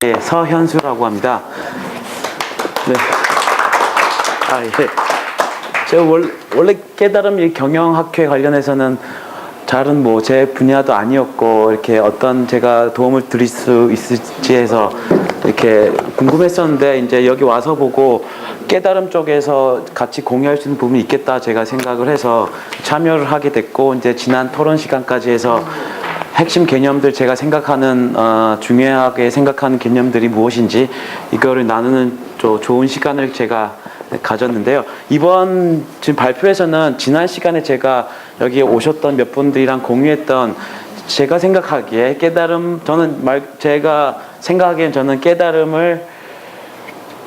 네, 서현수라고 합니다. 네. 예. 제가 원래 깨달음 경영학회 관련해서는 잘은 뭐 제 분야도 아니었고 이렇게 어떤 제가 도움을 드릴 수 있을지 해서 이렇게 궁금했었는데 이제 여기 와서 보고 깨달음 쪽에서 같이 공유할 수 있는 부분이 있겠다 제가 생각을 해서 참여를 하게 됐고 이제 지난 토론 시간까지 해서 핵심 개념들 제가 생각하는 중요하게 생각하는 개념들이 무엇인지 이거를 나누는 좋은 시간을 제가 가졌는데요. 이번 지금 발표에서는 지난 시간에 제가 여기 오셨던 몇 분들이랑 공유했던 제가 생각하기에 제가 생각하기엔 저는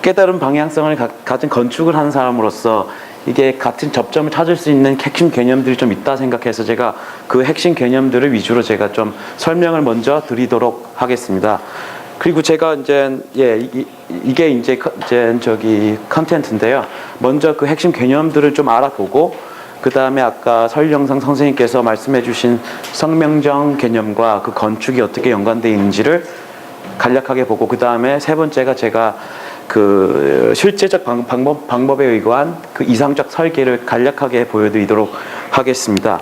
깨달음 방향성을 가진 건축을 하는 사람으로서 이게 같은 접점을 찾을 수 있는 핵심 개념들이 좀 있다 생각해서 제가 그 핵심 개념들을 위주로 제가 좀 설명을 먼저 드리도록 하겠습니다. 그리고 제가 이제 이게 이제 저기 컨텐츠인데요. 먼저 그 핵심 개념들을 좀 알아보고 그 다음에 아까 설영상 선생님께서 말씀해주신 성명정 개념과 그 건축이 어떻게 연관되어 있는지를 간략하게 보고 그 다음에 세 번째가 제가 그 실제적 방법에 의거한 그 이상적 설계를 간략하게 보여드리도록 하겠습니다.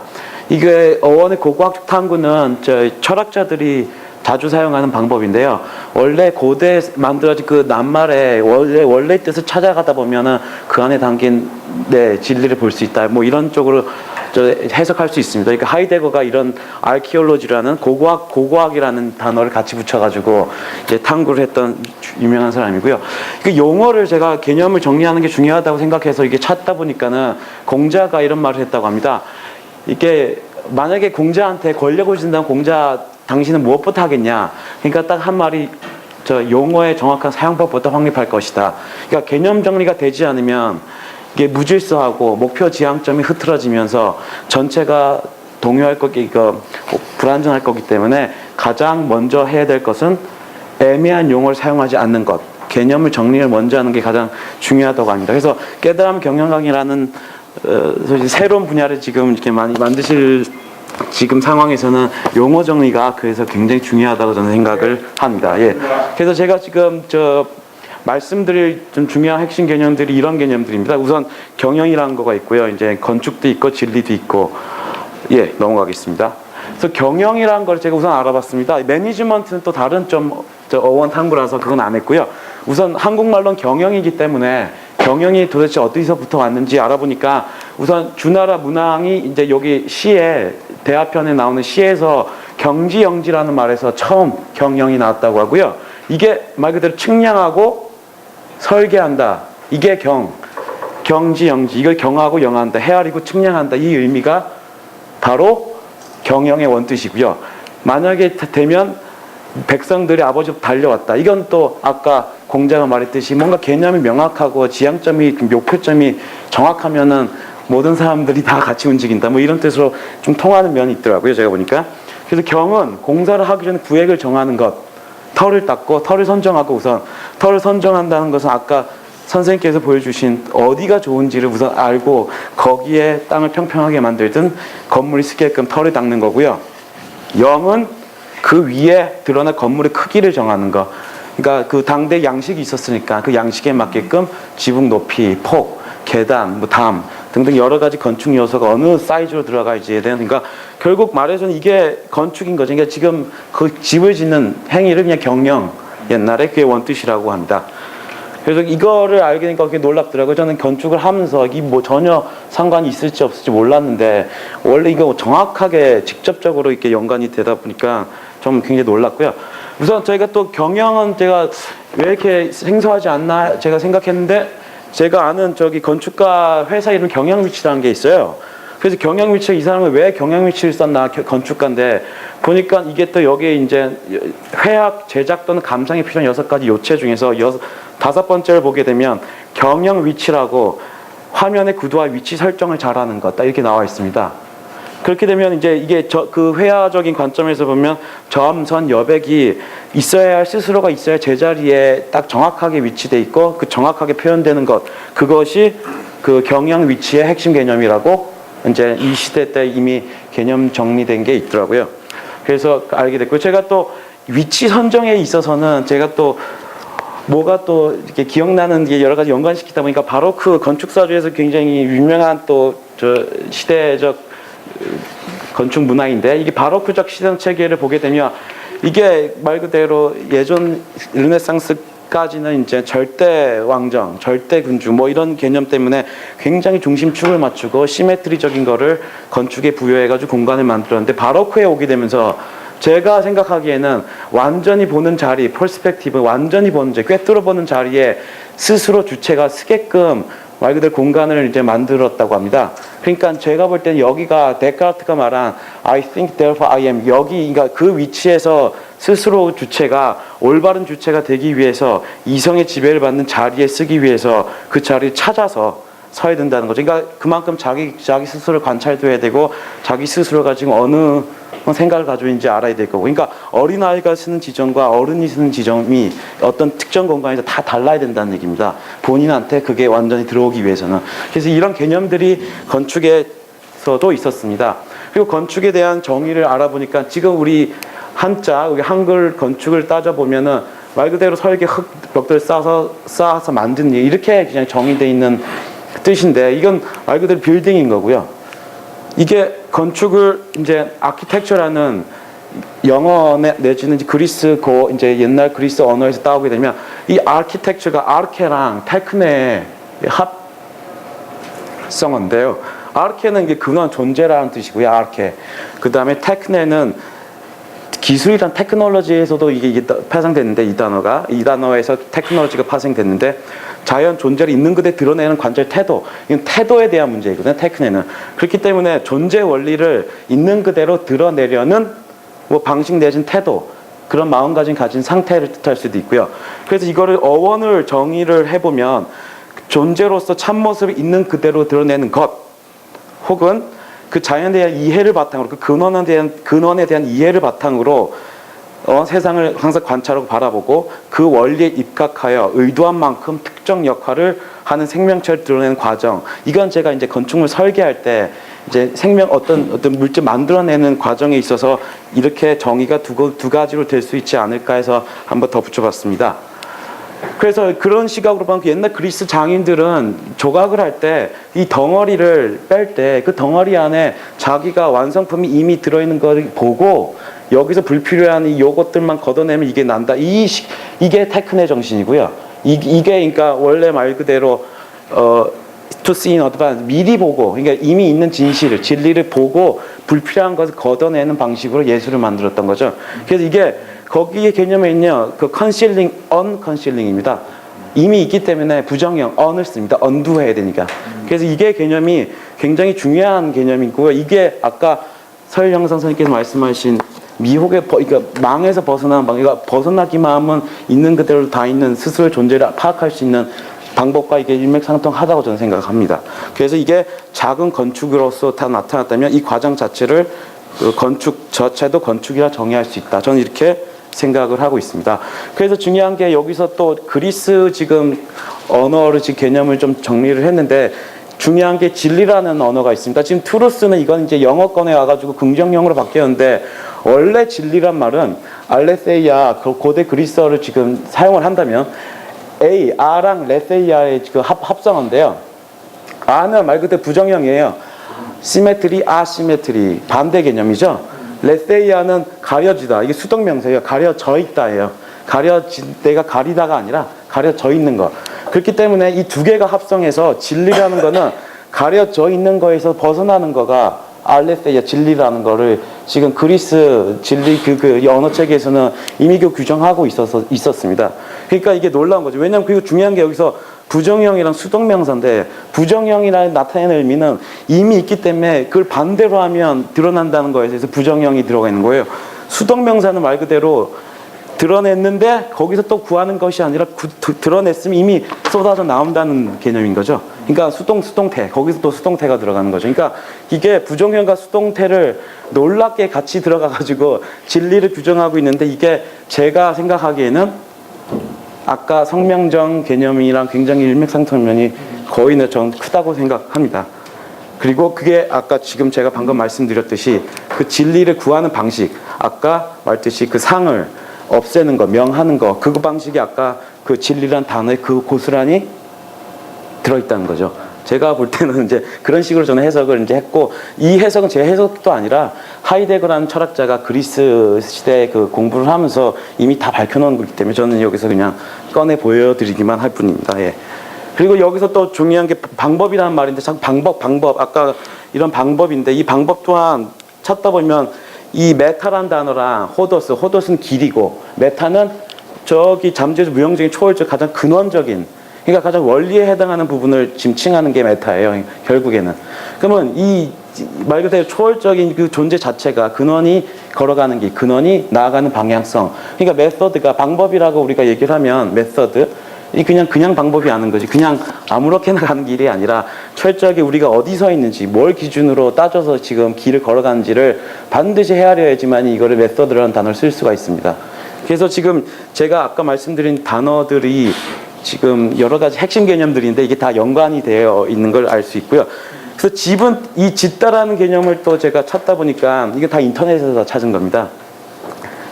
이게 어원의 고고학적 탐구는 철학자들이 자주 사용하는 방법인데요. 원래 고대에 만들어진 그 낱말의 원래 뜻을 찾아가다 보면은 그 안에 담긴 진리를 볼 수 있다. 뭐 이런 쪽으로 해석할 수 있습니다. 그러니까 하이데거가 이런 아르키올로지라는 고고학이라는 단어를 같이 붙여가지고 이제 탐구를 했던 유명한 사람이고요. 그 용어를 제가 개념을 정리하는 게 중요하다고 생각해서 이게 찾다 보니까는 공자가 이런 말을 했다고 합니다. 이게 만약에 공자한테 권력을 준다면 공자 당신은 무엇부터 하겠냐? 그러니까 딱 한 말이 용어의 정확한 사용법부터 확립할 것이다. 그러니까 개념 정리가 되지 않으면 이게 무질서하고 목표 지향점이 흐트러지면서 전체가 동요할 불안정할 거기 때문에 가장 먼저 해야 될 것은 애매한 용어를 사용하지 않는 것. 개념을 정리를 먼저 하는 게 가장 중요하다고 합니다. 그래서 깨달음 경영학이라는 새로운 분야를 지금 이렇게 많이 만드실 지금 상황에서는 용어 정리가 그래서 굉장히 중요하다고 저는 생각을 합니다. 예. 그래서 제가 지금 말씀드릴 좀 중요한 핵심 개념들이 이런 개념들입니다. 우선 경영이라는 거가 있고요. 이제 건축도 있고 진리도 있고. 예, 넘어가겠습니다. 그래서 경영이라는 걸 제가 우선 알아봤습니다. 매니지먼트는 또 다른 어원 탐구라서 그건 안 했고요. 우선 한국말로는 경영이기 때문에 경영이 도대체 어디서부터 왔는지 알아보니까 우선 주나라 문왕이 이제 여기 시에 대화편에 나오는 시에서 경지영지라는 말에서 처음 경영이 나왔다고 하고요. 이게 말 그대로 측량하고 설계한다. 이게 경지영지. 이걸 경하고 영한다. 헤아리고 측량한다. 이 의미가 바로 경영의 원뜻이고요. 만약에 되면 백성들이 아버지부터 달려왔다. 이건 또 아까 공자가 말했듯이 뭔가 개념이 명확하고 지향점이 목표점이 정확하면은 모든 사람들이 다 같이 움직인다. 뭐 이런 뜻으로 좀 통하는 면이 있더라고요. 제가 보니까. 그래서 경은 공사를 하기 전에 구획을 정하는 것. 터를 닦고 터를 선정하고 우선 터를 선정한다는 것은 아까 선생님께서 보여주신 어디가 좋은지를 우선 알고 거기에 땅을 평평하게 만들든 건물이 쓰게끔 터를 닦는 거고요. 영은 그 위에 드러날 건물의 크기를 정하는 거. 그러니까 그 당대 양식이 있었으니까 그 양식에 맞게끔 지붕 높이, 폭, 계단, 담 등등 여러 가지 건축 요소가 어느 사이즈로 들어가야지에 대한 그러니까 결국 말해서는 이게 건축인 거죠. 그러니까 지금 그 집을 짓는 행위를 그냥 경영 옛날에 그게 원뜻이라고 합니다. 그래서 이거를 알게 되니까 그게 놀랍더라고요. 저는 건축을 하면서 이 뭐 전혀 상관이 있을지 없을지 몰랐는데 원래 이거 정확하게 직접적으로 이렇게 연관이 되다 보니까 좀 굉장히 놀랐고요. 우선 저희가 또 경영은 제가 왜 이렇게 생소하지 않나 제가 생각했는데 제가 아는 건축가 회사 이름 경영위치라는 게 있어요. 그래서 경영위치 이 사람은 왜 경영위치를 썼나 건축가인데 보니까 이게 또 여기에 이제 회학, 제작 또는 감상에 필요한 6가지 요체 중에서 5번째를 보게 되면 경영위치라고 화면의 구도와 위치 설정을 잘하는 것 딱 이렇게 나와 있습니다. 그렇게 되면 이제 이게 그 회화적인 관점에서 보면 점, 선, 여백이 있어야 할 스스로가 있어야 제자리에 딱 정확하게 위치돼 있고 그 정확하게 표현되는 것 그것이 그 경영 위치의 핵심 개념이라고 이제 이 시대 때 이미 개념 정리된 게 있더라고요. 그래서 알게 됐고 제가 또 위치 선정에 있어서는 제가 또 뭐가 또 이렇게 기억나는 게 여러 가지 연관시키다 보니까 바로크 건축사 중에서 굉장히 유명한 또 저 시대적 건축 문화인데, 이게 바로크적 시선 체계를 보게 되면 이게 말 그대로 예전 르네상스까지는 이제 절대 왕정, 절대 군주 뭐 이런 개념 때문에 굉장히 중심축을 맞추고 시메트리적인 거를 건축에 부여해가지고 공간을 만들었는데, 바로크에 오게 되면서 제가 생각하기에는 완전히 보는 자리, 퍼스펙티브, 완전히 보는 자리, 꿰뚫어 보는 자리에 스스로 주체가 서게끔 말 그대로 공간을 이제 만들었다고 합니다. 그러니까 제가 볼 때는 여기가 데카르트가 말한 I think therefore I am, 여기 그러니까 그 위치에서 스스로 주체가 올바른 주체가 되기 위해서 이성의 지배를 받는 자리에 쓰기 위해서 그 자리를 찾아서 서야 된다는 거죠. 그러니까 그만큼 자기 스스로를 관찰도 해야 되고 자기 스스로가 지금 어느 생각을 가지고 있는지 알아야 될 거고, 그러니까 어린아이가 쓰는 지점과 어른이 쓰는 지점이 어떤 특정 공간에서 다 달라야 된다는 얘기입니다. 본인한테 그게 완전히 들어오기 위해서는. 그래서 이런 개념들이 건축에서도 있었습니다. 그리고 건축에 대한 정의를 알아보니까 지금 우리 한자, 우리 한글 건축을 따져보면은 말 그대로 설계 흙 벽돌 쌓아서 만든 일, 이렇게 그냥 정의되어 있는 뜻인데, 이건 말 그대로 빌딩인 거고요. 이게 건축을 이제 아키텍처라는 영어 내지는 그리스 이제 옛날 그리스 언어에서 따오게 되면 이 아키텍처가 아르케랑 테크네의 합성어인데요. 아르케는 이게 근원 존재라는 뜻이고요. 아르케. 그 다음에 테크네는 기술이란 테크놀로지에서도 이게 파생됐는데, 이 단어에서 테크놀로지가 파생됐는데, 자연 존재를 있는 그대로 드러내는 관찰 태도, 이건 태도에 대한 문제이거든요. 테크네는. 그렇기 때문에 존재 원리를 있는 그대로 드러내려는 뭐 방식 내진 태도, 그런 마음가짐 가진 상태를 뜻할 수도 있고요. 그래서 이거를 어원을 정의를 해보면 존재로서 참모습을 있는 그대로 드러내는 것, 혹은 그 자연에 대한 이해를 바탕으로, 그 근원에 대한 이해를 바탕으로 세상을 항상 관찰하고 바라보고 그 원리에 입각하여 의도한 만큼 특정 역할을 하는 생명체를 드러내는 과정. 이건 제가 이제 건축물 설계할 때 이제 어떤 물질 만들어내는 과정에 있어서 이렇게 정의가 두 가지로 될 수 있지 않을까 해서 한번 더 붙여봤습니다. 그래서 그런 시각으로 보면 옛날 그리스 장인들은 조각을 할 때 이 덩어리를 뺄 때 그 덩어리 안에 자기가 완성품이 이미 들어있는 걸 보고 여기서 불필요한 이 요것들만 걷어내면 이게 난다. 이게 테크네 정신이고요. 이게 그러니까 원래 말 그대로 to see in advance, 미리 보고, 그러니까 이미 있는 진리를 보고 불필요한 것을 걷어내는 방식으로 예술을 만들었던 거죠. 그래서 이게 거기에 개념에 있는 그 컨실링, 언컨실링입니다. 이미 있기 때문에 부정형, 언을 씁니다. 언두해야 되니까. 그래서 이게 개념이 굉장히 중요한 개념이고요. 이게 아까 서일영상 선생님께서 말씀하신 그러니까 망에서 벗어나는 방, 그러니까 벗어나기만 하면 있는 그대로 다 있는 스스로의 존재를 파악할 수 있는 방법과 이게 일맥상통하다고 저는 생각합니다. 그래서 이게 작은 건축으로서 다 나타났다면 이 과정 자체를 건축 자체도 건축이라 정의할 수 있다. 저는 이렇게 생각을 하고 있습니다. 그래서 중요한 게 여기서 또 그리스 지금 언어를 지금 개념을 좀 정리를 했는데, 중요한 게 진리라는 언어가 있습니다. 지금 트루스는 이건 이제 영어권에 와가지고 긍정형으로 바뀌었는데, 원래 진리란 말은 알레세이아, 고대 그리스어를 지금 사용을 한다면 R랑 레세이아의 그 합성어인데요. R는 말 그대로 부정형이에요. 시메트리, 아시메트리, 반대 개념이죠. 레세이아는 가려지다. 이게 수동명사예요. 가려져 있다예요. 가려진 데가 가리다가 아니라 가려져 있는 거. 그렇기 때문에 이 두 개가 합성해서 진리라는 거는 가려져 있는 거에서 벗어나는 거가 알레세이아, 진리라는 거를 지금 그리스 진리 그 언어 체계에서는 이미 규정하고 있었습니다. 그러니까 이게 놀라운 거죠. 왜냐하면 그리고 중요한 게 여기서 부정형이랑 수동명사인데, 부정형이라 나타내는 의미는 이미 있기 때문에 그걸 반대로 하면 드러난다는 거에 대해서 부정형이 들어가 있는 거예요. 수동명사는 말 그대로 드러냈는데 거기서 또 구하는 것이 아니라 드러냈으면 이미 쏟아져 나온다는 개념인 거죠. 그러니까 수동태, 거기서 또 수동태가 들어가는 거죠. 그러니까 이게 부정형과 수동태를 놀랍게 같이 들어가가지고 진리를 규정하고 있는데, 이게 제가 생각하기에는 아까 성명정 개념이랑 굉장히 일맥상통한 면이 거의 전 크다고 생각합니다. 그리고 그게 아까 지금 제가 방금 말씀드렸듯이 그 진리를 구하는 방식, 아까 말했듯이 그 상을 없애는 거, 명하는 거, 그 방식이 아까 그 진리란 단어에 그 고스란히 들어있다는 거죠. 제가 볼 때는 이제 그런 식으로 저는 해석을 이제 했고, 이 해석은 제 해석도 아니라 하이데거라는 철학자가 그리스 시대에 그 공부를 하면서 이미 다 밝혀놓은 거기 때문에 저는 여기서 그냥 꺼내 보여드리기만 할 뿐입니다. 예. 그리고 여기서 또 중요한 게 방법이라는 말인데, 참 방법, 아까 이런 방법인데, 이 방법 또한 찾다 보면 이 메타란 단어랑 호도스는 길이고, 메타는 저기 잠재적 무형적인 초월적 가장 근원적인, 그러니까 가장 원리에 해당하는 부분을 지칭하는 게 메타예요. 결국에는. 그러면 이 말 그대로 초월적인 그 존재 자체가 근원이 걸어가는 길, 근원이 나아가는 방향성. 그러니까 메서드가 방법이라고 우리가 얘기를 하면 메서드 이 그냥 방법이 아닌 거지. 그냥 아무렇게나 가는 길이 아니라 철저하게 우리가 어디 서 있는지, 뭘 기준으로 따져서 지금 길을 걸어가는지를 반드시 헤아려야지만 이거를 메서드라는 단어를 쓸 수가 있습니다. 그래서 지금 제가 아까 말씀드린 단어들이 지금 여러 가지 핵심 개념들인데 이게 다 연관이 되어 있는 걸 알 수 있고요. 그래서 집은 이 짓다라는 개념을 또 제가 찾다 보니까 이게 다 인터넷에서 찾은 겁니다.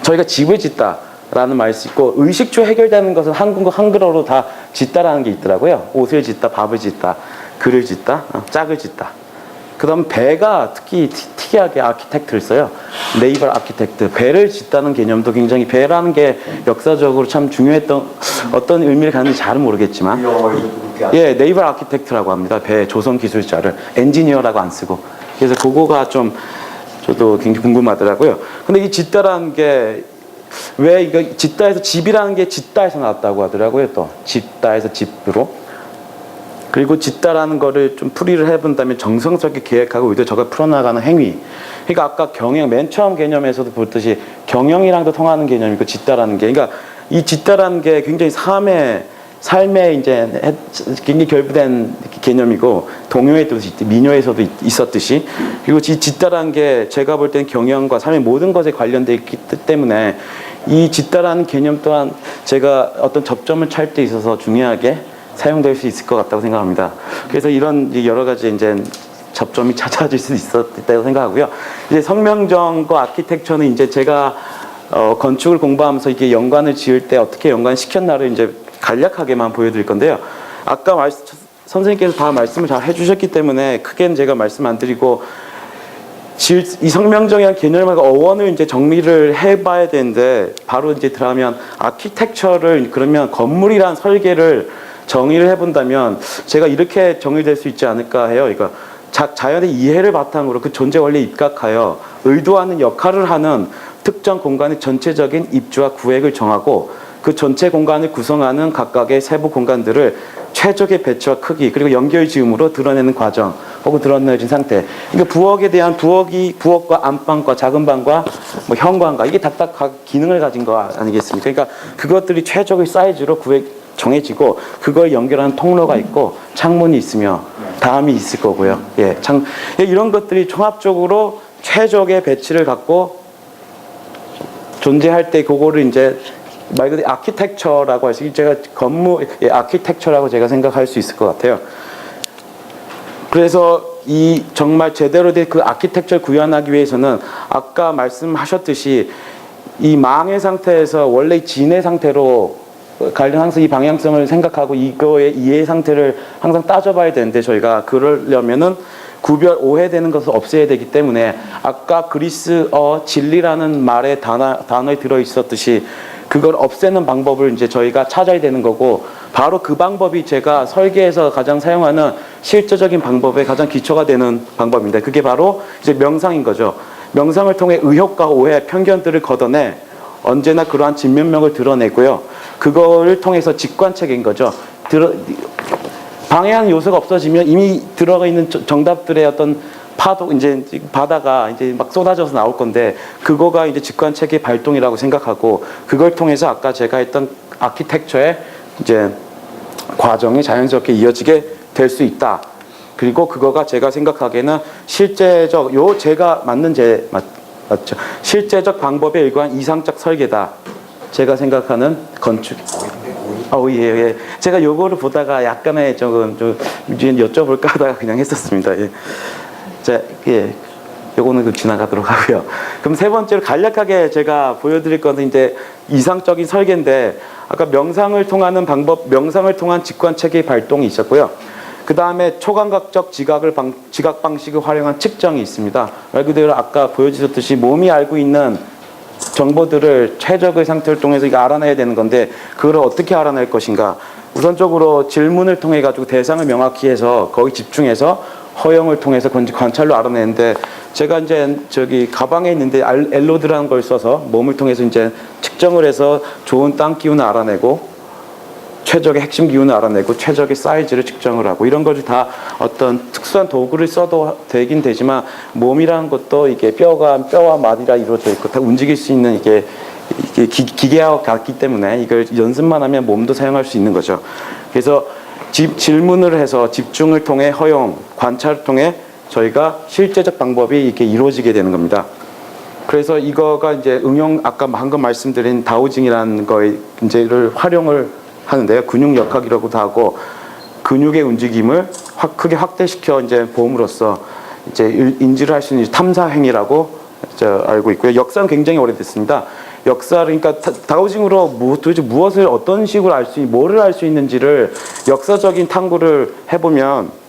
저희가 집을 짓다라는 말이 있고, 의식주 해결되는 것은 한글어로 다 짓다라는 게 있더라고요. 옷을 짓다, 밥을 짓다, 글을 짓다, 짝을 짓다. 그 다음 배가 특히 특이하게 아키텍트를 써요. 네이버 아키텍트. 배를 짓다는 개념도 굉장히, 배라는 게 역사적으로 참 중요했던, 어떤 의미를 갖는지 잘은 모르겠지만, 예, 네이버 아키텍트라고 합니다. 배 조선 기술자를 엔지니어라고 안 쓰고. 그래서 그거가 좀 저도 굉장히 궁금하더라고요. 근데 이 짓다라는 게 왜 이거 짓다에서, 집이라는 게 짓다에서 나왔다고 하더라고요. 또 짓다에서 집으로. 그리고 짓다라는 거를 좀 풀이를 해본다면 정성스럽게 계획하고 의도적으로 풀어나가는 행위. 그러니까 아까 경영, 맨 처음 개념에서도 보듯이 경영이랑도 통하는 개념이고, 짓다라는 게, 그러니까 이 짓다라는 게 굉장히 삶에 이제 굉장히 결부된 개념이고, 동요에도 민요에서도 있었듯이, 그리고 이 짓다라는 게 제가 볼 때는 경영과 삶의 모든 것에 관련되어 있기 때문에 이 짓다라는 개념 또한 제가 어떤 접점을 찾을 때 있어서 중요하게 사용될 수 있을 것 같다고 생각합니다. 그래서 이런 여러 가지 이제 접점이 찾아질 수 있었다고 생각하고요. 이제 성명정과 아키텍처는 이제 제가 건축을 공부하면서 이게 연관을 지을 때 어떻게 연관시켰나를 이제 간략하게만 보여드릴 건데요. 아까 선생님께서 다 말씀을 잘 해주셨기 때문에 크게는 제가 말씀 안 드리고, 이 성명정이라는 개념과 어원을 이제 정리를 해봐야 되는데, 바로 이제 들어가면 아키텍처를, 그러면 건물이란 설계를 정의를 해본다면 제가 이렇게 정의될 수 있지 않을까 해요. 그러니까 자연의 이해를 바탕으로 그 존재 원리에 입각하여 의도하는 역할을 하는 특정 공간의 전체적인 입주와 구획을 정하고, 그 전체 공간을 구성하는 각각의 세부 공간들을 최적의 배치와 크기, 그리고 연결 지음으로 드러내는 과정 혹은 드러내진 상태. 그러니까 부엌과 안방과 작은 방과 뭐 현관과 이게 각각 기능을 가진 거 아니겠습니까? 그러니까 그것들이 최적의 사이즈로 구획 정해지고, 그걸 연결하는 통로가 있고, 창문이 있으며 다음이 있을 거고요. 예, 이런 것들이 종합적으로 최적의 배치를 갖고 존재할 때, 그거를 이제 말 그대로 아키텍처라고 해서, 제가 아키텍처라고 제가 생각할 수 있을 것 같아요. 그래서 이 정말 제대로 된 그 아키텍처를 구현하기 위해서는 아까 말씀하셨듯이 이 망의 상태에서 원래 진의 상태로 항상 이 방향성을 생각하고 이거의 이해 상태를 항상 따져봐야 되는데, 저희가 그러려면은 오해되는 것을 없애야 되기 때문에, 아까 그리스어 진리라는 말의 단어에 들어있었듯이 그걸 없애는 방법을 이제 저희가 찾아야 되는 거고, 바로 그 방법이 제가 설계에서 가장 사용하는 실제적인 방법의 가장 기초가 되는 방법입니다. 그게 바로 이제 명상인 거죠. 명상을 통해 의혹과 오해, 편견들을 걷어내 언제나 그러한 진면목을 드러내고요. 그거를 통해서 직관책인 거죠. 방해하는 요소가 없어지면 이미 들어가 있는 정답들의 어떤 파도, 이제 바다가 이제 막 쏟아져서 나올 건데, 그거가 이제 직관책의 발동이라고 생각하고, 그걸 통해서 아까 제가 했던 아키텍처의 이제 과정이 자연스럽게 이어지게 될 수 있다. 그리고 그거가 제가 생각하기에는 제가 맞는 맞죠. 실제적 방법에 의거한 이상적 설계다. 제가 생각하는 건축. 예. 제가 요거를 보다가 약간의 좀 여쭤볼까 하다가 그냥 했었습니다. 예. 자, 예. 요거는 그 지나가도록 하고요. 그럼 세 번째로 간략하게 제가 보여드릴 것은 이제 이상적인 설계인데, 아까 명상을 통하는 방법, 명상을 통한 직관 체계 발동이 있었고요. 그 다음에 초감각적 지각 방식을 활용한 측정이 있습니다. 말 그대로 아까 보여주셨듯이 몸이 알고 있는 정보들을 최적의 상태를 통해서 이거 알아내야 되는 건데, 그걸 어떻게 알아낼 것인가. 우선적으로 질문을 통해 가지고 대상을 명확히 해서 거기 집중해서 허용을 통해서 관찰로 알아내는데, 제가 이제 저기 가방에 있는데 엘로드라는 걸 써서 몸을 통해서 이제 측정을 해서 좋은 땅 기운을 알아내고, 최적의 핵심 기운을 알아내고, 최적의 사이즈를 측정을 하고, 이런 것이 다 어떤 특수한 도구를 써도 되긴 되지만, 몸이라는 것도 이게 뼈와 마디라 이루어져 있고 다 움직일 수 있는 이게 기계와 같기 때문에 이걸 연습만 하면 몸도 사용할 수 있는 거죠. 그래서 질문을 해서 집중을 통해 허용, 관찰을 통해 저희가 실제적 방법이 이렇게 이루어지게 되는 겁니다. 그래서 이거가 이제 아까 방금 말씀드린 다오징이라는 거에 이제를 활용을 하는데요. 근육 역학이라고도 하고, 근육의 움직임을 크게 확대시켜 이제 보험으로써 이제 인지를 할 수 있는 탐사 행위라고 알고 있고요. 역사는 굉장히 오래됐습니다. 그러니까 다오징으로 도대체 무엇을 어떤 식으로 뭐를 알 수 있는지를 역사적인 탐구를 해보면,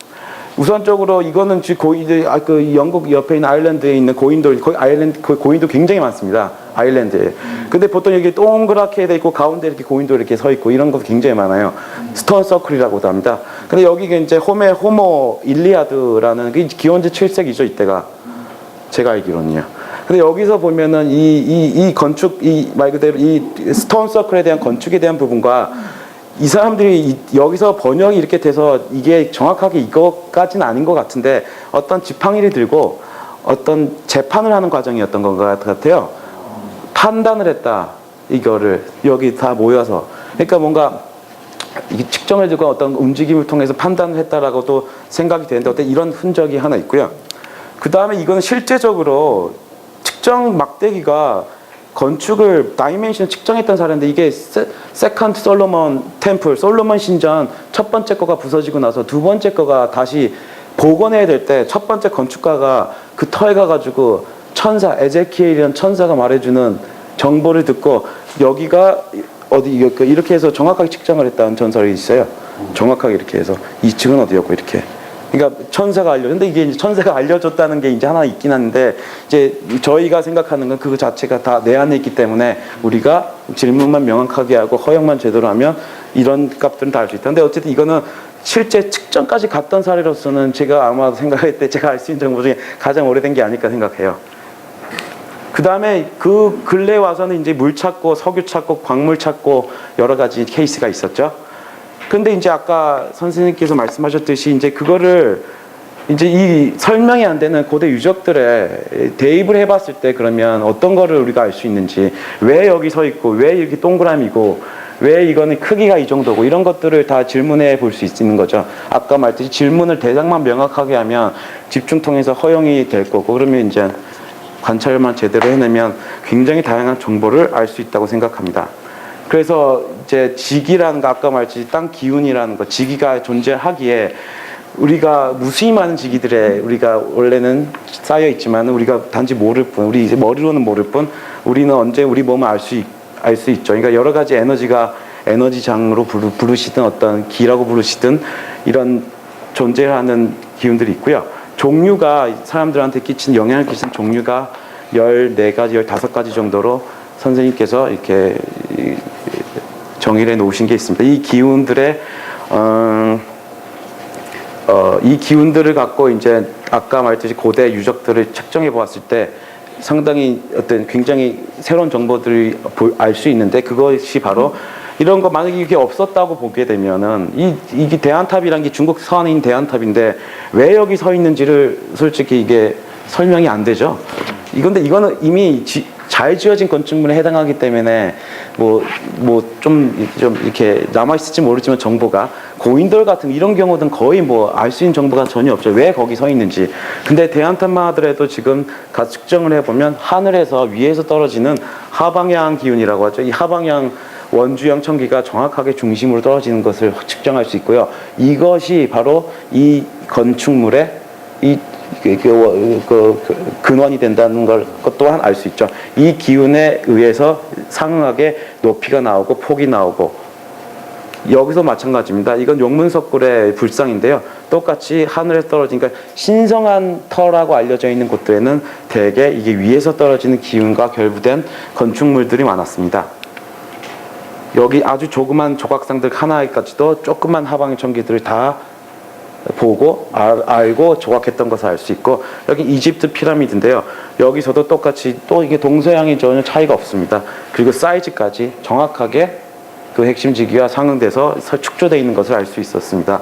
우선적으로 이거는 그 영국 옆에 있는 아일랜드에 있는 고인돌, 고인돌 굉장히 많습니다. 아일랜드에. 근데 보통 여기 동그랗게 돼 있고 가운데 이렇게 고인돌 이렇게 서 있고 이런 것도 굉장히 많아요. 스톤 서클이라고도 합니다. 근데 여기가 이제 호모 일리아드라는 그 기원전 7세기죠, 이때가. 제가 알기로는요. 근데 여기서 보면은 이 건축, 말 그대로 이 스톤 서클에 대한 건축에 대한 부분과 이 사람들이 여기서 번역이 이렇게 돼서 이게 정확하게 이것까지는 아닌 것 같은데, 어떤 지팡이를 들고 어떤 재판을 하는 과정이었던 것 같아요. 판단을 했다. 이거를 여기 다 모여서. 그러니까 뭔가 이게 측정을 들고 어떤 움직임을 통해서 판단을 했다라고도 생각이 되는데, 어떤 이런 흔적이 하나 있고요. 그 다음에 이거는 실제적으로 측정 막대기가 건축을 다이멘션 측정했던 사례인데, 이게 세컨드 솔로몬 템플, 솔로몬 신전 첫 번째 거가 부서지고 나서 두 번째 거가 다시 복원해야 될 때, 첫 번째 건축가가 그 터에 가가지고 천사, 에제키엘이라는 천사가 말해주는 정보를 듣고, 여기가 어디 이렇게 해서 정확하게 측정을 했다는 전설이 있어요. 정확하게 이렇게 해서 2층은 어디였고 이렇게. 그러니까 천사가 근데 이게 이제 천사가 알려줬다는 게 이제 하나 있긴 한데, 이제 저희가 생각하는 건 그 자체가 다 내 안에 있기 때문에 우리가 질문만 명확하게 하고 허용만 제대로 하면 이런 값들은 다 알 수 있다. 근데 어쨌든 이거는 실제 측정까지 갔던 사례로서는 제가 아마 생각할 때 제가 알 수 있는 정보 중에 가장 오래된 게 아닐까 생각해요. 그 다음에 그 근래에 와서는 이제 물 찾고 석유 찾고 광물 찾고 여러 가지 케이스가 있었죠. 근데 이제 아까 선생님께서 말씀하셨듯이 이제 그거를 이제 이 설명이 안 되는 고대 유적들에 대입을 해봤을 때, 그러면 어떤 거를 우리가 알 수 있는지, 왜 여기 서 있고, 왜 이렇게 동그라미고, 왜 이거는 크기가 이 정도고, 이런 것들을 다 질문해 볼 수 있는 거죠. 아까 말했듯이 질문을 대상만 명확하게 하면 집중 통해서 허용이 될 거고, 그러면 이제 관찰만 제대로 해내면 굉장히 다양한 정보를 알 수 있다고 생각합니다. 그래서 이제 지기라는 거, 아까 말했듯이 땅 기운이라는 거, 지기가 존재하기에 우리가 무수히 많은 지기들에 우리가 원래는 쌓여 있지만 우리가 단지 모를 뿐, 우리 이제 머리로는 모를 뿐, 우리는 언제 우리 몸을 알 수 있죠. 그러니까 여러 가지 에너지장으로 부르시든 어떤 기라고 부르시든 이런 존재하는 기운들이 있고요. 종류가 사람들한테 끼치는 영향을 끼치는 종류가 14가지, 15가지 정도로 선생님께서 이렇게 정의를 해 놓으신 게 있습니다. 이 기운들의 이 기운들을 갖고 이제 아까 말했듯이 고대 유적들을 측정해 보았을 때 상당히 어떤 굉장히 새로운 정보들이 알 수 있는데, 그것이 바로 이런 거 만약에 이게 없었다고 보게 되면은 이게 대한탑이라는 게 중국 서안에 있는 대한탑인데 왜 여기 서 있는지를 솔직히 이게 설명이 안 되죠. 이거는 이미 잘 지어진 건축물에 해당하기 때문에 좀 이렇게 남아있을지 모르지만 정보가, 고인돌 같은 이런 경우는 거의 알 수 있는 정보가 전혀 없죠. 왜 거기 서 있는지. 근데 대한탑만 하더라도 지금 측정을 해보면 하늘에서 위에서 떨어지는 하방향 기운이라고 하죠. 이 하방향 원주영 청기가 정확하게 중심으로 떨어지는 것을 측정할 수 있고요. 이것이 바로 이 건축물의 이 근원이 된다는 것 또한 알 수 있죠. 이 기운에 의해서 상응하게 높이가 나오고 폭이 나오고, 여기서 마찬가지입니다. 이건 용문석굴의 불상인데요. 똑같이 하늘에서 떨어지니까 신성한 터라고 알려져 있는 곳들에는 대개 이게 위에서 떨어지는 기운과 결부된 건축물들이 많았습니다. 여기 아주 조그만 조각상들 하나까지도 조그만 하방의 천기들을 다 보고 알고 조각했던 것을 알 수 있고, 여기 이집트 피라미드인데요. 여기서도 똑같이 또 이게 동서양이 전혀 차이가 없습니다. 그리고 사이즈까지 정확하게 그 핵심 지기와 상응돼서 축조되어 있는 것을 알 수 있었습니다.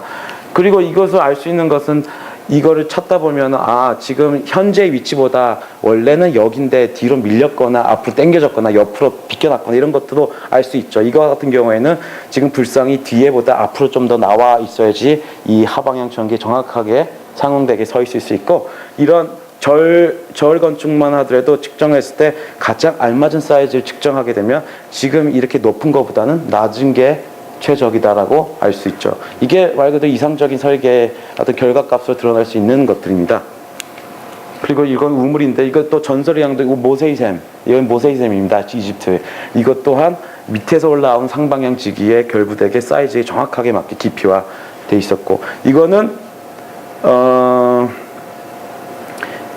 그리고 이것을 알 수 있는 것은 이거를 찾다 보면 지금 현재 위치보다 원래는 여긴데 뒤로 밀렸거나 앞으로 당겨졌거나 옆으로 비껴났거나 이런 것들도 알 수 있죠. 이거 같은 경우에는 지금 불상이 뒤에보다 앞으로 좀 더 나와 있어야지 이 하방향 천기에 정확하게 상응되게 서 있을 수 있고, 이런 절 건축만 하더라도 측정했을 때 가장 알맞은 사이즈를 측정하게 되면 지금 이렇게 높은 것보다는 낮은 게 최적이다라고 알 수 있죠. 이게 말 그대로 이상적인 설계의 어떤 결과값으로 드러날 수 있는 것들입니다. 그리고 이건 우물인데, 이것도 전설의 양도 모세이샘, 이건 모세이샘입니다. 이집트. 이것 또한 밑에서 올라온 상방향 지기의 결부되게 사이즈에 정확하게 맞게 깊이화 돼 있었고, 이거는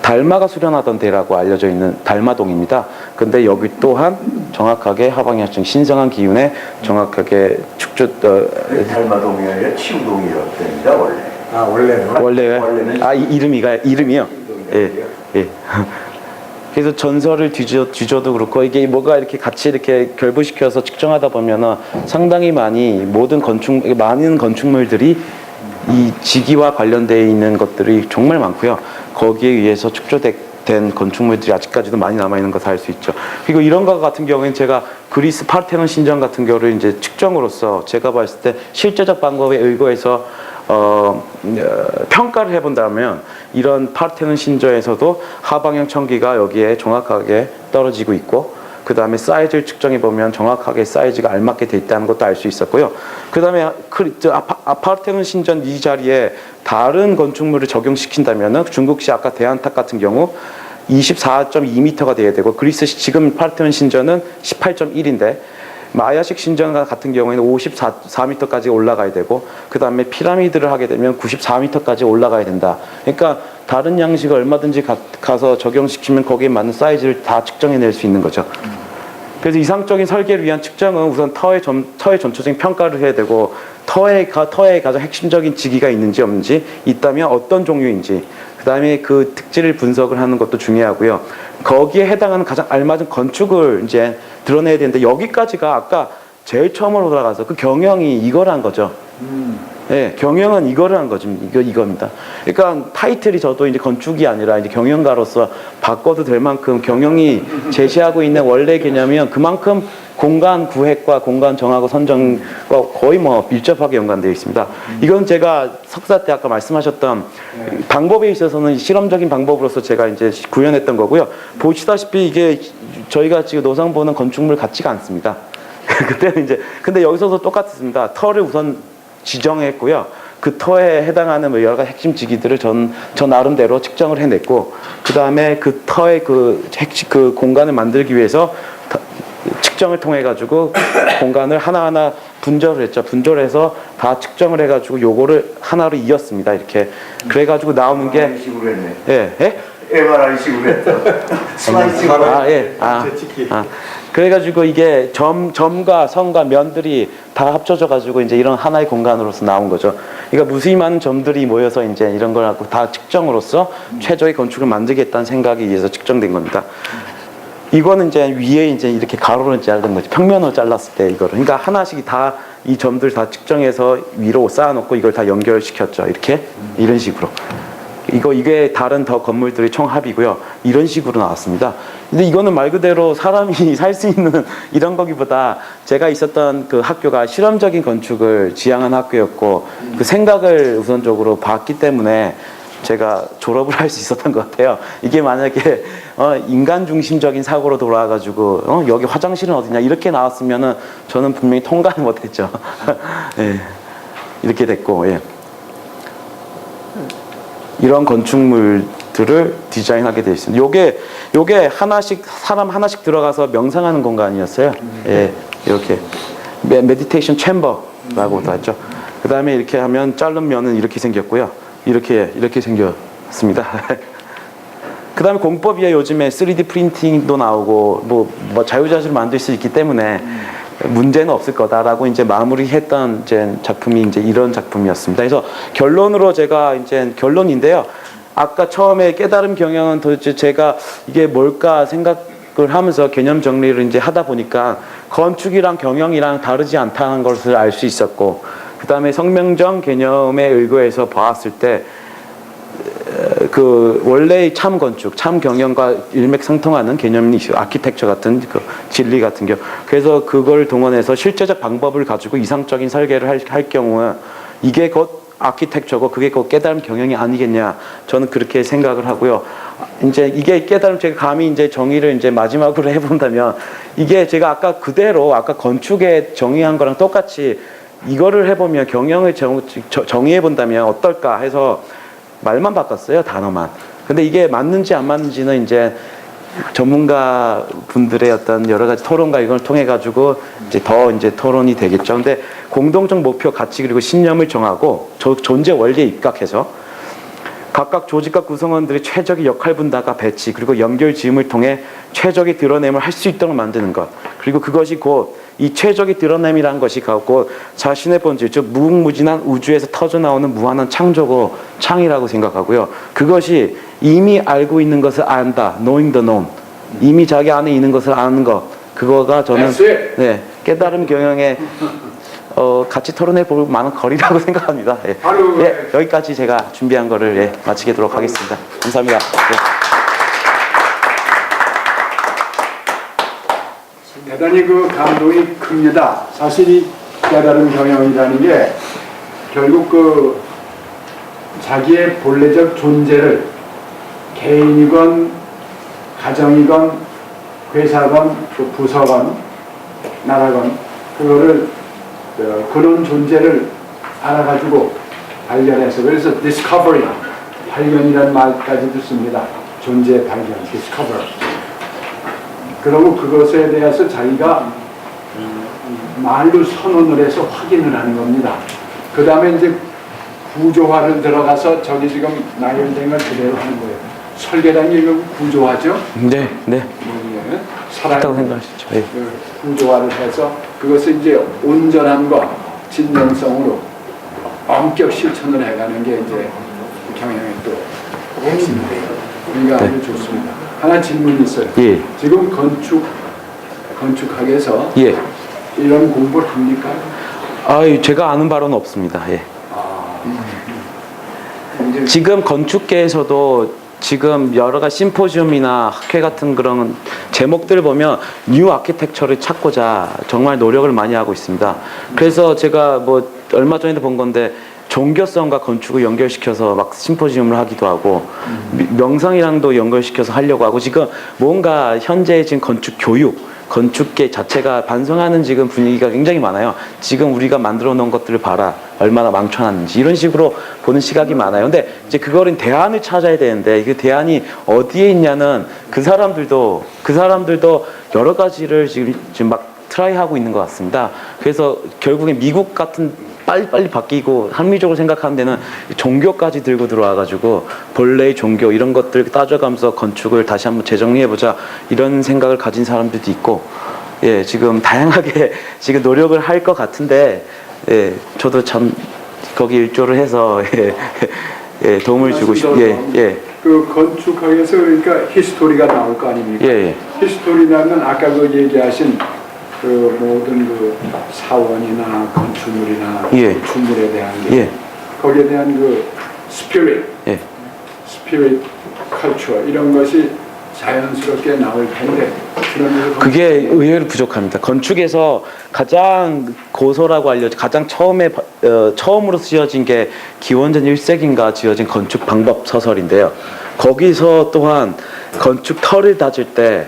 달마가 수련하던 데라고 알려져 있는 달마동입니다. 근데 여기 또한 정확하게 하방향층 신성한 기운에 정확하게 달마동이 아니라 치우동이라고 됩니다, 원래. 원래는 이름이요. 예. 그래서 전설을 뒤져도 그렇고, 이게 뭐가 이렇게 같이 이렇게 결부시켜서 측정하다 보면은 상당히 많은 건축물들이 이 지기와 관련되어 있는 것들이 정말 많고요. 거기에 의해서 축조된 건축물들이 아직까지도 많이 남아있는 것을 알 수 있죠. 그리고 이런 것 같은 경우에는 제가 그리스 파르테논 신전 같은 경우를 이제 측정으로서 제가 봤을 때 실제적 방법에 의거해서 평가를 해본다면, 이런 파르테논 신전에서도 하방향 천기가 여기에 정확하게 떨어지고 있고, 그 다음에 사이즈를 측정해 보면 정확하게 사이즈가 알맞게 돼 있다는 것도 알 수 있었고요. 그 다음에 파르테논 신전 이 자리에 다른 건축물을 적용시킨다면 중국시 아까 대안탑 같은 경우 24.2m가 돼야 되고, 그리스시 지금 파르테논 신전은 18.1인데 마야식 신전 같은 경우에는 54m까지 올라가야 되고, 그 다음에 피라미드를 하게 되면 94m까지 올라가야 된다. 그러니까 다른 양식을 얼마든지 가서 적용시키면 거기에 맞는 사이즈를 다 측정해낼 수 있는 거죠. 그래서 이상적인 설계를 위한 측정은 우선 터의 전체적인 평가를 해야 되고, 터에 가장 핵심적인 지기가 있는지 없는지, 있다면 어떤 종류인지, 그 다음에 그 특질을 분석을 하는 것도 중요하고요. 거기에 해당하는 가장 알맞은 건축을 이제 드러내야 되는데, 여기까지가 아까 제일 처음으로 돌아가서 그 경영이 이걸 한 거죠. 네, 경영은 이거를 한 거죠. 이겁니다. 그러니까 타이틀이 저도 이제 건축이 아니라 이제 경영가로서 바꿔도 될 만큼 경영이 제시하고 있는 원래 개념이면 그만큼 공간 구획과 공간 정하고 선정과 거의 밀접하게 연관되어 있습니다. 이건 제가 석사 때 아까 말씀하셨던 방법에 있어서는 실험적인 방법으로서 제가 이제 구현했던 거고요. 보시다시피 이게 저희가 지금 노상 보는 건축물 같지가 않습니다. 그때는 이제, 근데 여기서도 똑같습니다. 터를 우선 지정했고요. 그 터에 해당하는 여러 가지 핵심 지기들을 저 나름대로 측정을 해냈고, 그 다음에 그 터의 그 공간을 만들기 위해서 측정을 통해 가지고 공간을 하나하나 분절을 했죠. 분절해서 다 측정을 해가지고 요거를 하나로 이었습니다. 이렇게 그래가지고 나오는 게 MRI식으로 했네. 예? MRI식으로 했다. 스마이식으로. 그래가지고 이게 점과 선과 면들이 다 합쳐져가지고 이제 이런 하나의 공간으로서 나온 거죠. 그러니까 무수히 많은 점들이 모여서 이제 이런 걸 하고 다 측정으로서 최저의 건축을 만들겠다는 생각에 의해서 측정된 겁니다. 이거는 이제 위에 이제 이렇게 가로로 자른 거죠. 평면으로 잘랐을 때 이거를. 그러니까 하나씩 다 이 점들 다 측정해서 위로 쌓아놓고 이걸 다 연결시켰죠. 이런 식으로. 이게 다른 더 건물들의 총합이고요. 이런 식으로 나왔습니다. 근데 이거는 말 그대로 사람이 살 수 있는 이런 거기보다 제가 있었던 그 학교가 실험적인 건축을 지향한 학교였고, 그 생각을 우선적으로 봤기 때문에 제가 졸업을 할 수 있었던 것 같아요. 이게 만약에 인간 중심적인 사고로 돌아와가지고 여기 화장실은 어디냐 이렇게 나왔으면은 저는 분명히 통과를 못했죠. 예. 이렇게 됐고, 예. 이런 건축물 들을 디자인하게 되어 있습니다. 요게 하나씩 사람 하나씩 들어가서 명상하는 공간이었어요. 예, 이렇게 메디테이션 챔버라고도 하죠. 그 다음에 이렇게 하면 자른 면은 이렇게 생겼고요. 이렇게 생겼습니다. 그 다음에 공법이야 요즘에 3D 프린팅도 나오고 뭐 자유자재로 만들 수 있기 때문에 문제는 없을 거다라고 이제 마무리했던 이제 작품이 이제 이런 작품이었습니다. 그래서 결론으로 제가 이제 결론인데요. 아까 처음에 깨달음 경영은 도대체 제가 이게 뭘까 생각을 하면서 개념 정리를 이제 하다 보니까 건축이랑 경영이랑 다르지 않다는 것을 알 수 있었고, 그 다음에 성명정 개념에 의거해서 봤을 때 그 원래의 참 건축, 참 경영과 일맥상통하는 개념이 있어요. 아키텍처 같은 그 진리 같은 경우. 그래서 그걸 동원해서 실제적 방법을 가지고 이상적인 설계를 할 경우에 이게 곧 아키텍처고 그게 곧 깨달음 경영이 아니겠냐. 저는 그렇게 생각을 하고요. 이제 이게 깨달음 제가 감히 이제 정의를 이제 마지막으로 해본다면 이게 제가 아까 그대로 아까 건축에 정의한 거랑 똑같이 이거를 해보면 경영을 정의해 본다면 어떨까 해서 말만 바꿨어요, 단어만. 근데 이게 맞는지 안 맞는지는 이제 전문가 분들의 어떤 여러 가지 토론과 이걸 통해 가지고 이제 더 이제 토론이 되겠죠. 근데 공동적 목표, 가치 그리고 신념을 정하고 존재 원리에 입각해서 각각 조직과 구성원들의 최적의 역할 분담과 배치 그리고 연결 지음을 통해 최적의 드러냄을 할 수 있도록 만드는 것. 그리고 그것이 곧 이 최적의 드러냄이라는 것이 갖고 자신의 본질, 즉 무궁무진한 우주에서 터져 나오는 무한한 창조고 창이라고 생각하고요. 그것이 이미 알고 있는 것을 안다, knowing the known. 이미 자기 안에 있는 것을 아는 것. 그거가 저는 네, 깨달음 경영의 같이 토론해 볼 만한 거리라고 생각합니다. 예. 예, 여기까지 제가 준비한 거를 예, 마치도록 하겠습니다. 감사합니다. 예. 대단히 그 감동이 큽니다. 사실 이 깨달음 경영이라는 게 결국 그 자기의 본래적 존재를 개인이건 가정이건 회사건 부서건 나라건 그거를 그런 존재를 알아가지고 발견해서 그래서 discovery 발견이라는 말까지도 씁니다. 존재 발견, discover. 그러고 그것에 대해서 자기가 말로 선언을 해서 확인을 하는 겁니다. 그 다음에 이제 구조화를 들어가서 저기 지금 나열된 걸 그대로 하는 거예요. 설계라는 게 구조화죠? 네, 네. 사람 생각하시죠. 예. 구조화를 해서 그것을 이제 온전함과 진정성으로 엄격 실천을 해가는 게 이제 경영의 또 핵심이에요. 그러니까 아주 좋습니다. 하나 질문이 있어요. 예. 지금 건축학에서 예. 이런 공부를 합니까? 제가 아는 바로는 없습니다. 예. 지금 건축계에서도 지금 여러 가지 심포지움이나 학회 같은 그런 제목들을 보면 뉴 아키텍처를 찾고자 정말 노력을 많이 하고 있습니다. 그래서 제가 뭐 얼마 전에도 본 건데 종교성과 건축을 연결시켜서 막 심포지움을 하기도 하고 명상이랑도 연결시켜서 하려고 하고 지금 뭔가 현재 지금 건축 교육, 건축계 자체가 반성하는 지금 분위기가 굉장히 많아요. 지금 우리가 만들어 놓은 것들을 봐라. 얼마나 망쳐놨는지. 이런 식으로 보는 시각이 많아요. 근데 이제 그거는 대안을 찾아야 되는데 그 대안이 어디에 있냐는 그 사람들도 여러 가지를 지금 막 트라이하고 있는 것 같습니다. 그래서 결국에 미국 같은 빨리 바뀌고 합리적으로 생각하는 데는 종교까지 들고 들어와가지고 본래의 종교 이런 것들 따져가면서 건축을 다시 한번 재정리해보자 이런 생각을 가진 사람들도 있고 예 지금 다양하게 지금 노력을 할 것 같은데 예 저도 참 거기 일조를 해서 예, 도움을 주고 싶 예. 그 건축학에서 그러니까 히스토리가 나올 거 아닙니까? 예. 히스토리라면 아까 그 얘기하신 그 모든 그 사원이나 건축물이나 예. 건축물에 대한 게 예. 거기에 대한 그 스피릿, 예. 스피릿 컬처 이런 것이 자연스럽게 나올 텐데 그게 의외로 부족합니다. 건축에서 가장 고소라고 알려진 가장 처음으로 쓰여진 게 기원전 1세기인가 지어진 건축 방법 서설인데요. 거기서 또한 건축 털을 다질 때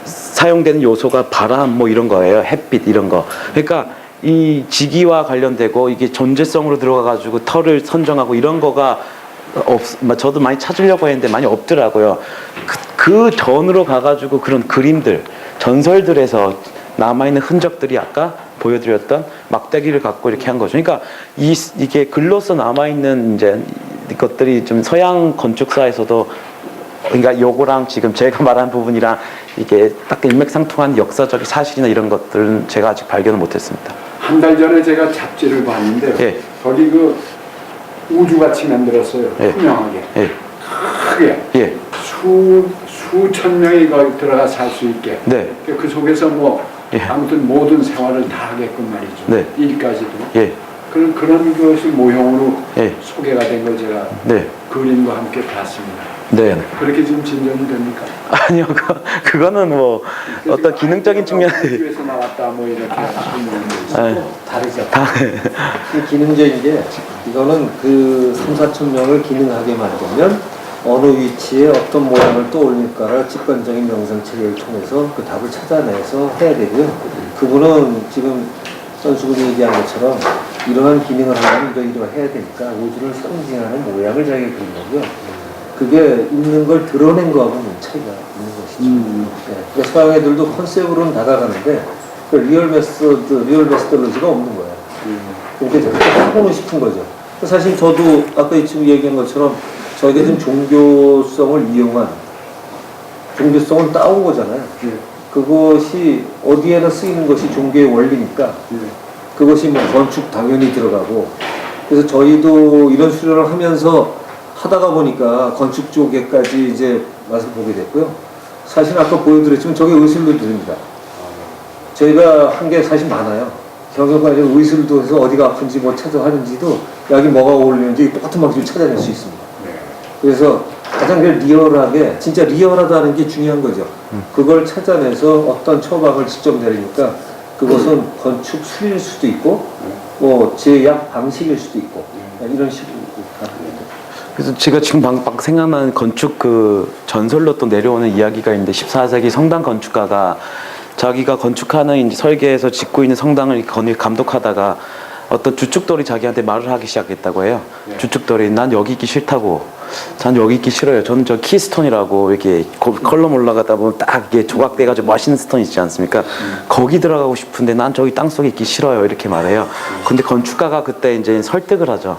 사용되는 요소가 바람 뭐 이런 거예요. 햇빛 이런 거. 그러니까 이 지기와 관련되고 이게 존재성으로 들어가 가지고 털을 선정하고 이런 거가 저도 많이 찾으려고 했는데 많이 없더라고요. 그 전으로 가가지고 그런 그림들, 전설들에서 남아있는 흔적들이 아까 보여드렸던 막대기를 갖고 이렇게 한 거죠. 그러니까 이게 글로서 남아있는 이제 것들이 좀 서양 건축사에서도, 그러니까 요거랑 지금 제가 말한 부분이랑 이게 딱 일맥상통한 역사적인 사실이나 이런 것들은 제가 아직 발견을 못했습니다. 한 달 전에 제가 잡지를 봤는데 예. 거기 그 우주같이 만들었어요. 예. 투명하게. 예. 크게. 예. 수천 명이 거기 들어가 살 수 있게. 네. 그 속에서 뭐 예. 아무튼 모든 생활을 다 하게끔 말이죠. 네. 일까지도. 예. 그런 것이 모형으로 예. 소개가 된 걸 제가 네. 그림과 함께 봤습니다. 네. 그렇게 지금 진전이 됩니까? 아니요, 그거는 뭐 어떤 기능적인 측면이. 우주에서 나왔다 뭐 이렇게 설명돼 있고 다르죠. 그 기능적인 게 이거는 그 3, 4천 명을 기능하게 만들면 어느 위치에 어떤 모양을 떠올릴까를 직관적인 명상 체계를 통해서 그 답을 찾아내서 해야 되고요. 그분은 지금 선수분이 얘기한 것처럼 이러한 기능을 하려면 이러이러 해야 되니까 우주를 상징하는 모양을 자기가 그린 거고요. 그게 있는 걸 드러낸 거하고는 차이가 있는 것이죠. 네. 그러니까 서양 애들도 컨셉으로는 다가가는데 그 리얼 메스더로지가 없는 거예요. 그러니까 그렇게 하고는 싶은 거죠. 사실 저도 아까 지금 얘기한 것처럼 저희가 지금 종교성을 이용한, 종교성을 따온 거잖아요. 그것이 어디에나 쓰이는 것이 종교의 원리니까 그것이 뭐 건축 당연히 들어가고, 그래서 저희도 이런 수련을 하면서 하다가 보니까 건축 쪽에까지 이제 맛을 보게 됐고요. 사실 아까 보여드렸지만 저게 의술루들입니다. 저희가 한 게 사실 많아요. 경영관에 의술루에서 어디가 아픈지 뭐 찾아하는지도 여기 뭐가 어울리는지 똑같은 방식으로 찾아낼 수 있습니다. 그래서 가장 리얼하게, 진짜 리얼하다는 게 중요한 거죠. 그걸 찾아내서 어떤 처방을 직접 내리니까 그것은 건축 수일 수도 있고 뭐 제약 방식일 수도 있고 이런 식으로 다 됩니다. 그래서 제가 지금 막 생각나는 건축 그 전설로 또 내려오는 이야기가 있는데, 14세기 성당 건축가가 자기가 건축하는 이제 설계에서 짓고 있는 성당을 감독하다가 어떤 주축돌이 자기한테 말을 하기 시작했다고 해요. 주축돌이 난 여기 있기 싫다고. 전 여기 있기 싫어요. 저는 저 키스톤이라고 이렇게 컬럼 올라가다 보면 딱 이게 조각돼가지고 멋있는 스톤 있지 않습니까? 거기 들어가고 싶은데 난 저기 땅속에 있기 싫어요. 이렇게 말해요. 근데 건축가가 그때 이제 설득을 하죠.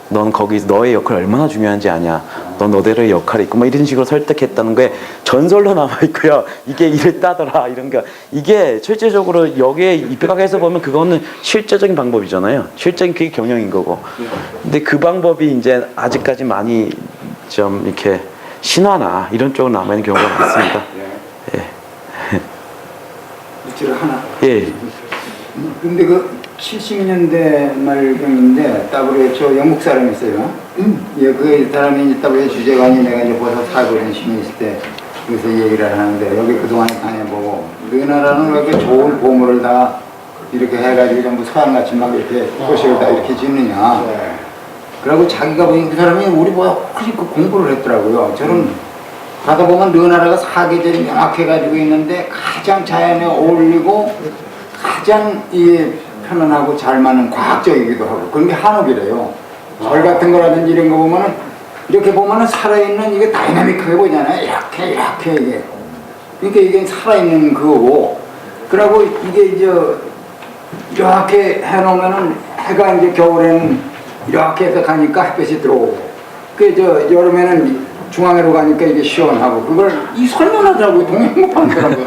넌 거기 너의 역할이 얼마나 중요한지 아냐. 넌 너대로의 역할이 있고 뭐 이런 식으로 설득했다는 게 전설로 남아 있고요. 이게 이랬다더라 이런 게, 이게 실제적으로 여기에 입각해서 보면 그거는 실제적인 방법이잖아요. 실제적인 그게 경영인 거고. 근데 그 방법이 이제 아직까지 많이 좀 이렇게 신화나 이런 쪽으로 남아 있는 경우가 많습니다. 예. 밑으로 하나. 예. 근데 그 70년대 말경인데 WHO 영국 사람이 있어요. 예, 그 사람이 이제 WHO 주재관이 내가 이제 버섯 사고 연심이 있을 때 그래서 얘기를 하는데 여기 그동안에 다녀보고 우리나라는 왜 이렇게 좋은 보물을 다 이렇게 해가지고 전부 서양같이 막 이렇게 도시를 다 이렇게 짓느냐. 그리고 자기가 보니 그 사람이 우리보다 훨씬 그 공부를 했더라고요. 저는 가다 보면 느 나라가 사계절이 명확해가지고 있는데 가장 자연에 어울리고 가장 편안하고 잘 맞는 과학적이기도 하고 그런 게 한옥이래요. 절 같은 거라든지 이런 거 보면은 이렇게 보면은 살아있는 이게 다이나믹하게 보이잖아요. 이렇게 이게. 그러니까 이게 살아있는 그거고. 그러고 이게 이제 이렇게 해놓으면은 해가 이제 겨울에는 이렇게 해서 가니까 햇볕이 들어오고. 여름에는 중앙으로 가니까 이게 시원하고 그걸 설명하더라고요. 동양목판더라고요.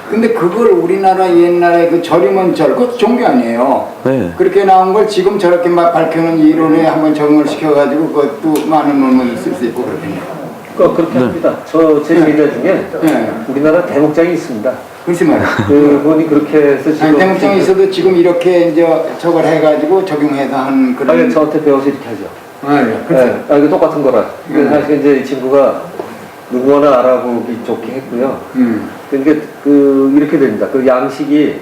근데 그걸 우리나라 옛날에 그 절이면 절, 그것도 종교 아니에요. 네. 그렇게 나온 걸 지금 저렇게 막 밝혀놓은 이론에 한번 적응을 시켜가지고 그것도 많은 논문을 쓸 수 있고 그렇군요. 그렇게 합니다. 제 제자 중에 우리나라 대목장이 있습니다. 글쎄 말이야. 그분이 그렇게 해서 지금. 대목장이 있어도 지금 이렇게 이제 저걸 해가지고 적용해서 한 그런. 저한테 배워서 이렇게 하죠. 예, 글쎄. 이거 똑같은 거라. 사실 이제 이 친구가 누구나 알아보기 좋게 했고요. 그러니까 이렇게 됩니다. 그 양식이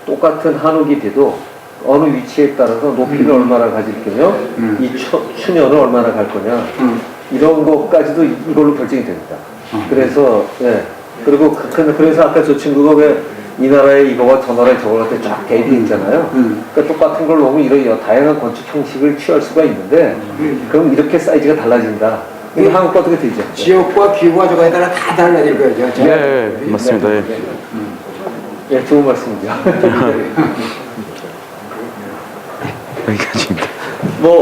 똑같은 한옥이 돼도 어느 위치에 따라서 높이를 얼마나 가질 거냐, 이 추년을 얼마나 갈 거냐, 이런 것까지도 이걸로 결정이 됩니다. 그래서 그리고 그래서 아까 저 친구가 왜 이 나라에 이거가 저 나라에 저거가 쫙 대입이 있잖아요. 그러니까 똑같은 걸 놓으면 이런 다양한 건축 형식을 취할 수가 있는데 그럼 이렇게 사이즈가 달라진다. 이게 한국과 어떻게 되죠? 지역과 기후가 저거에 따라 다 달라질 거예요. 네, 맞습니다. 예. 예, 좋은 말씀이죠. 여기까지입니다. 뭐